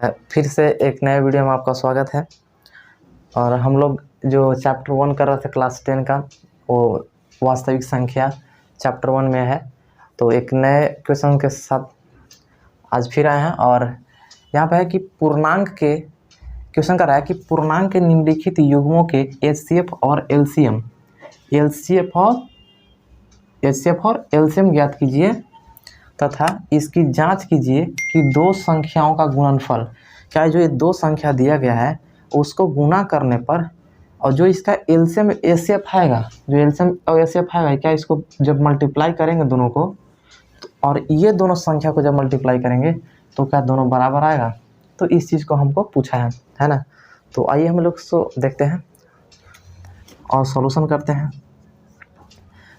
फिर से एक नए वीडियो में आपका स्वागत है। और हम लोग जो चैप्टर 1 कर रहे थे क्लास 10 का, वो वास्तविक संख्या चैप्टर 1 में है। तो एक नए क्वेश्चन के साथ आज फिर आए हैं और यहाँ पे है कि पूर्णांक के क्वेश्चन कर रहा है कि पूर्णांक के निम्नलिखित युग्मों के एचसीएफ और एलसीएम ज्ञात कीजिए तथा इसकी जांच कीजिए कि दो संख्याओं का गुणनफल क्या है। जो ये दो संख्या दिया गया है उसको गुना करने पर और जो इसका एलसीएम एचसीएफ आएगा, जो एलसीएम और एचसीएफ आएगा, क्या इसको जब मल्टीप्लाई करेंगे दोनों को और ये दोनों संख्या को जब मल्टीप्लाई करेंगे तो क्या दोनों बराबर आएगा। तो इस चीज़ को हमको पूछा है ना। तो आइए हम लोग इसको देखते हैं और सॉल्यूशन करते हैं।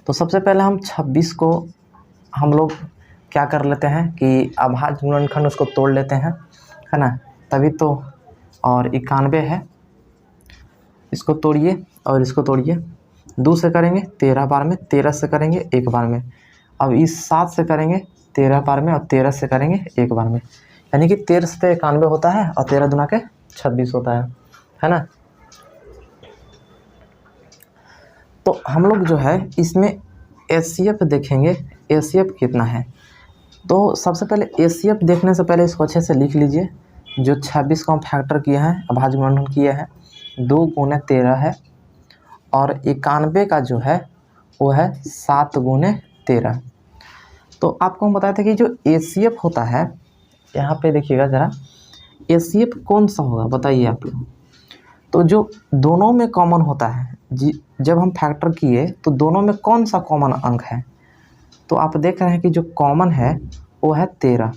तो सबसे पहले हम 26 को हम लोग क्या कर लेते हैं कि अभाज्य गुणनखंड उसको तोड़ लेते हैं, है ना, तभी तो। और 91 है, इसको तोड़िए और इसको तोड़िए। 2 से करेंगे 13 बार में, 13 से करेंगे 1 बार में। अब इस 7 से करेंगे 13 बार में और 13 से करेंगे 1 बार में, यानी कि 13 से 91 होता है और 13 दूना के 26 होता है ना। तो हम लोग जो है इसमें एचसीएफ देखेंगे, एचसीएफ कितना है। तो सबसे पहले एचसीएफ देखने से पहले इसको अच्छे से लिख लीजिए। जो 26 को हम फैक्टर किया है, अभाज्य गुणनखंड किया है, 2 गुने 13 है और 91 का जो है वो है 7 गुने 13। तो आपको हम बताए थे कि जो एचसीएफ होता है, यहाँ पे देखिएगा ज़रा, एचसीएफ कौन सा होगा बताइए आप लोग। तो जो दोनों में कॉमन होता है, जब हम फैक्टर किए तो दोनों में कौन सा कॉमन अंक है। तो आप देख रहे हैं कि जो कॉमन है वो है 13।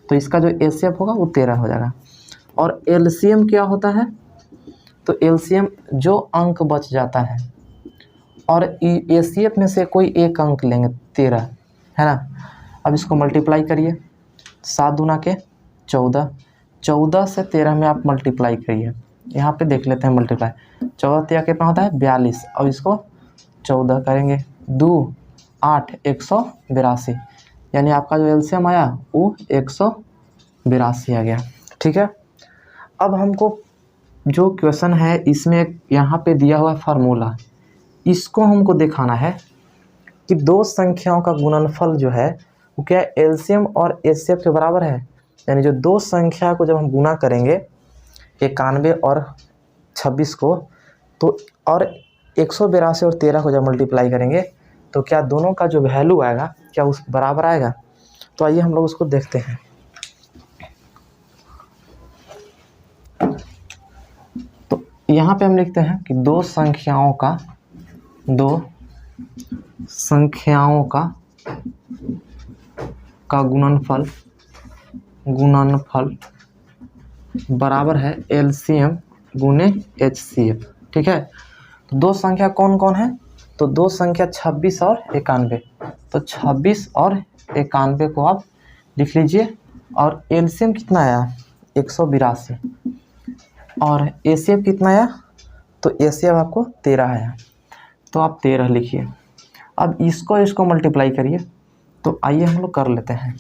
तो इसका जो एचसीएफ होगा वो 13 हो जाएगा। और एलसीएम क्या होता है, तो एलसीएम जो अंक बच जाता है और एचसीएफ में से कोई एक अंक लेंगे, 13, है ना। अब इसको मल्टीप्लाई करिए, 7 दूना के 14, 14 से 13 में आप मल्टीप्लाई करिए। यहाँ पे देख लेते हैं मल्टीप्लाई, 14 13 कितना होता है 42, और इसको 14 करेंगे, 2 8 182, यानी आपका जो एलसीएम आया वो 182 आ गया। ठीक है। अब हमको जो क्वेश्चन है इसमें यहाँ पे दिया हुआ फार्मूला, इसको हमको दिखाना है कि दो संख्याओं का गुणनफल जो है वो क्या एलसीएम और एचसीएफ के बराबर है। यानी जो दो संख्या को जब हम गुना करेंगे 91 और 26 को, तो और 182 और 13 को जब मल्टीप्लाई करेंगे तो क्या दोनों का जो वैल्यू आएगा क्या उस बराबर आएगा। तो आइए हम लोग उसको देखते हैं। तो यहाँ पे हम लिखते हैं कि दो संख्याओं का गुणनफल बराबर है एलसीएम गुने एचसीएफ। ठीक है। तो दो संख्या कौन कौन है, तो दो संख्या 26 और 91। तो 26 और 91 को आप लिख लीजिए। और एलसीएम कितना आया 182 और एचसीएफ कितना आया, तो एचसीएफ आपको 13 आया, तो आप 13 लिखिए। अब इसको मल्टीप्लाई करिए। तो आइए हम लोग कर लेते हैं।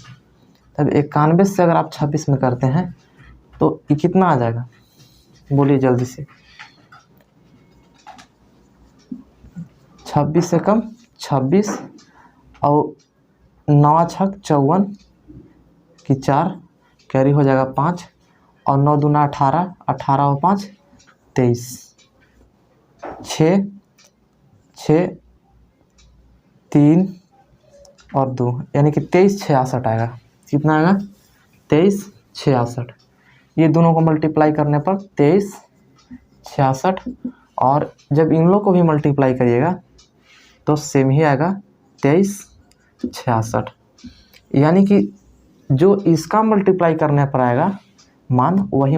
तब 91 से अगर आप 26 में करते हैं तो ये कितना आ जाएगा, बोलिए जल्दी से। 26 से कम 26 और 9 छक 54 की 4 कैरी हो जाएगा 5 और 9 दूना 18, 18 और 5 23, 6 3 और 2, यानी कि 23 66 आएगा। कितना आएगा 23 66। ये दोनों को मल्टीप्लाई करने पर 23 66, और जब इन लोग को भी मल्टीप्लाई करिएगा तो सेम ही आएगा 23 66। यानी कि जो इसका मल्टीप्लाई करने पर आएगा मान, वही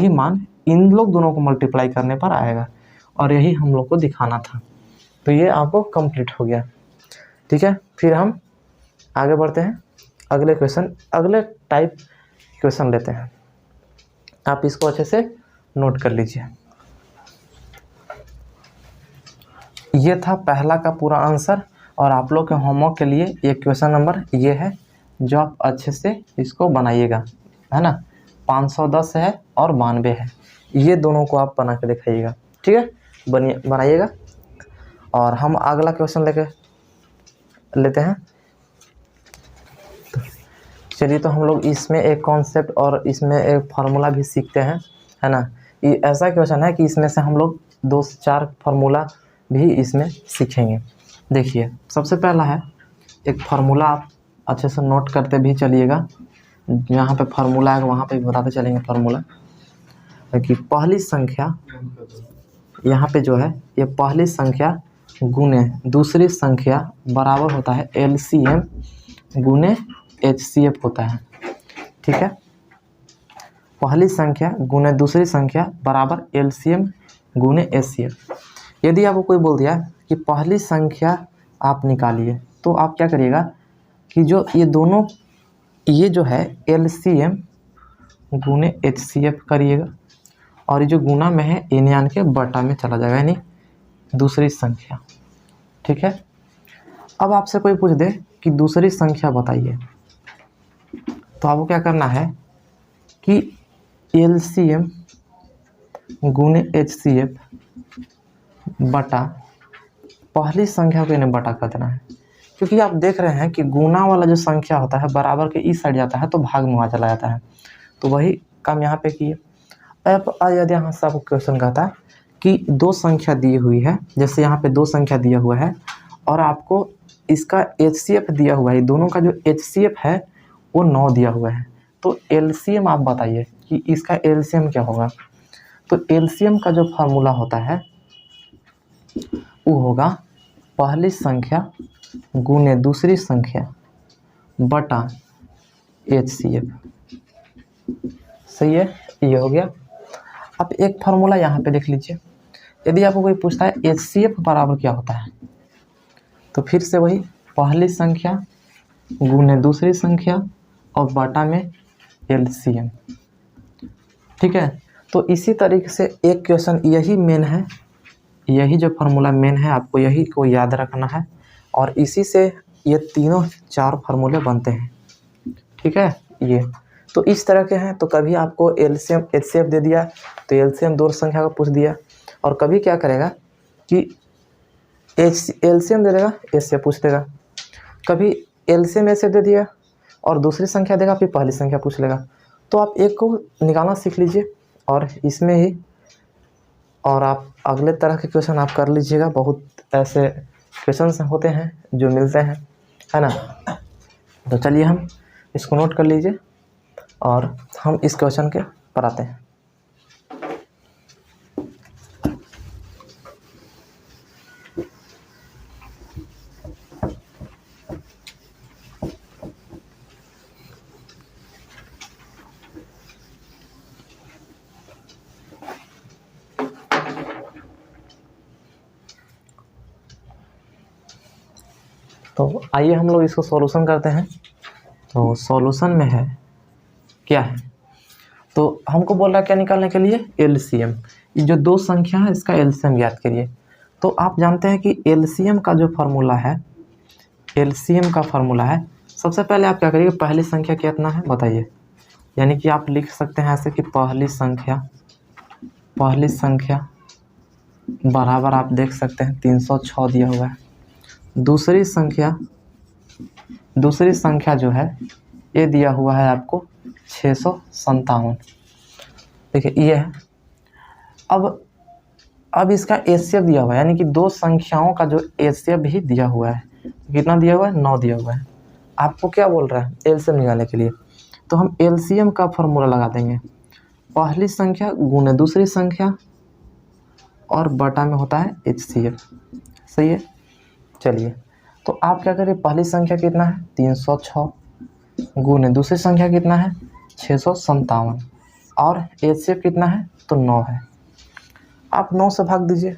मान इन लोग दोनों को मल्टीप्लाई करने पर आएगा। और यही हम लोग को दिखाना था। तो ये आपको कंप्लीट हो गया। ठीक है। फिर हम आगे बढ़ते हैं, अगले टाइप क्वेश्चन लेते हैं। आप इसको अच्छे से नोट कर लीजिए। ये था पहला का पूरा आंसर, और आप लोग के होमवर्क के लिए ये क्वेश्चन नंबर ये है, जो आप अच्छे से इसको बनाइएगा। है ना, 510 है और 92 है। ये दोनों को आप बना के दिखाइएगा, ठीक है, बनाइएगा। और हम अगला क्वेश्चन लेते हैं। चलिए, तो हम लोग इसमें एक कॉन्सेप्ट और इसमें एक फार्मूला भी सीखते हैं, है ना। ये ऐसा क्वेश्चन है कि इसमें से हम लोग 2 से 4 फार्मूला भी इसमें सीखेंगे। देखिए, सबसे पहला है एक फार्मूला, आप अच्छे से नोट करते भी चलिएगा। यहाँ पे फार्मूला है वहाँ पे बताते चलेंगे फार्मूला, कि पहली संख्या यहाँ पे जो है, ये पहली संख्या गुने दूसरी संख्या बराबर होता है LCM गुने HCF होता है, ठीक है। पहली संख्या गुने दूसरी संख्या बराबर LCM गुने HCF। यदि आपको कोई बोल दिया कि पहली संख्या आप निकालिए, तो आप क्या करिएगा कि जो ये दोनों, ये जो है LCM गुने HCF करिएगा, और ये जो गुना में है ये यानी के बटा में चला जाएगा, यानी दूसरी संख्या, ठीक है। अब आपसे कोई पूछ दे कि दूसरी संख्या बताइए, तो आपको क्या करना है कि LCM गुने HCF बटा पहली संख्या को इन्हें बटा कर देना है, क्योंकि आप देख रहे हैं कि गुना वाला जो संख्या होता है बराबर के इस साइड जाता है तो भाग में वहाँ चला जाता है, तो वही काम यहाँ पे किए। अब यदि यहाँ से आपको क्वेश्चन कहता है कि 2 संख्या दी हुई है, जैसे यहाँ पे 2 संख्या दिया हुआ है और आपको इसका HCF दिया हुआ है, दोनों का जो HCF है वो 9 दिया हुआ है, तो LCM आप बताइए कि इसका LCM क्या होगा। तो LCM का जो फार्मूला होता है वो होगा पहली संख्या गुने दूसरी संख्या बटा HCF, सही है, ये हो गया। अब एक फार्मूला यहाँ पे देख लीजिए, यदि आपको कोई पूछता है HCF बराबर क्या होता है, तो फिर से वही पहली संख्या गुने दूसरी संख्या और बटा में LCM, ठीक है। तो इसी तरीके से एक क्वेश्चन यही मेन है, यही जो फार्मूला मेन है, आपको यही को याद रखना है, और इसी से ये तीनों 4 फार्मूले बनते हैं, ठीक है। ये तो इस तरह के हैं, तो कभी आपको LCM HCF दे दिया तो LCM 2 संख्या का पूछ दिया, और कभी क्या करेगा कि LCM दे देगा HCF पूछ देगा, कभी LCM HCF दे दिया और दूसरी संख्या देगा फिर पहली संख्या पूछ लेगा। तो आप एक को निकालना सीख लीजिए और इसमें ही, और आप अगले तरह के क्वेश्चन आप कर लीजिएगा। बहुत ऐसे क्वेश्चन होते हैं जो मिलते हैं, है ना। तो चलिए हम इसको नोट कर लीजिए और हम इस क्वेश्चन के पर आते हैं। तो आइए हम लोग इसको सॉल्यूशन करते हैं। तो सॉल्यूशन में है क्या है, तो हमको बोल रहा है क्या निकालने के लिए, LCM। ये जो 2 संख्या है इसका LCM ज्ञात करिए। तो आप जानते हैं कि LCM का जो फार्मूला है, LCM का फार्मूला है, सबसे पहले आप क्या करिए, पहली संख्या कितना है बताइए, यानी कि आप लिख सकते हैं ऐसे कि पहली संख्या बराबर, आप देख सकते हैं 306 दिया हुआ है। दूसरी संख्या जो है ये दिया हुआ है आपको 657, देखिए ये है। अब इसका HCF दिया हुआ है, यानी कि 2 संख्याओं का जो HCF भी दिया हुआ है, कितना दिया हुआ है, 9 दिया हुआ है। आपको क्या बोल रहा है, LCM निकालने के लिए, तो हम LCM का फॉर्मूला लगा देंगे, पहली संख्या गुने दूसरी संख्या और बटा में होता है HCF, सही है। चलिए, तो आप क्या करें, पहली संख्या कितना है 306 गुने दूसरी संख्या कितना है 657 और HCF कितना है तो 9 है। आप 9 से भाग दीजिए,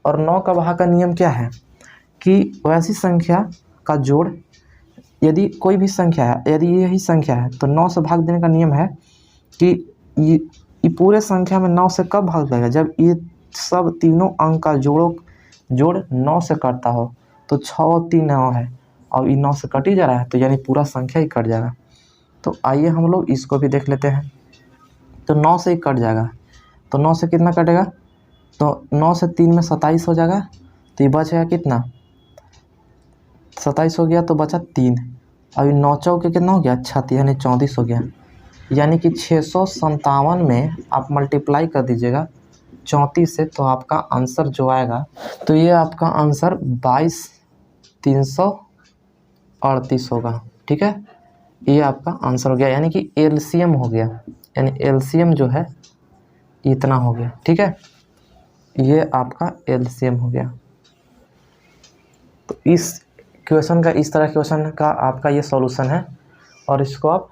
और 9 का भाग का नियम क्या है कि वैसी संख्या का जोड़, यदि कोई भी संख्या है, यदि यही संख्या है तो 9 से भाग देने का नियम है कि ये पूरे संख्या में 9 से कब भाग देगा, जब ये सब तीनों अंक का जोड़ 9 से कटता हो। तो 6 और 3 9 है, और ये 9 से कट ही जा रहा है, तो यानी पूरा संख्या ही कट जाएगा। तो आइए हम लोग इसको भी देख लेते हैं। तो 9 से ही कट जाएगा, तो 9 से कितना कटेगा, तो 9 से 3 में 27 हो जाएगा, तो ये बचेगा कितना, 27 हो गया तो बचा 3। अभी 9 चौके कितना हो गया, 36, यानी 34 हो गया। यानी कि 657 में आप मल्टीप्लाई कर दीजिएगा 34 से, तो आपका आंसर जो आएगा, तो ये आपका आंसर 22,338 होगा। ठीक है, ये आपका आंसर हो गया, यानी कि एलसीएम हो गया, यानी एलसीएम जो है इतना हो गया। ठीक है, ये आपका एलसीएम हो गया। तो इस क्वेश्चन का, इस तरह क्वेश्चन का आपका ये सॉल्यूशन है, और इसको आप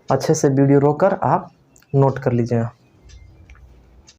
अच्छे से वीडियो रोक कर आप नोट कर लीजिएगा।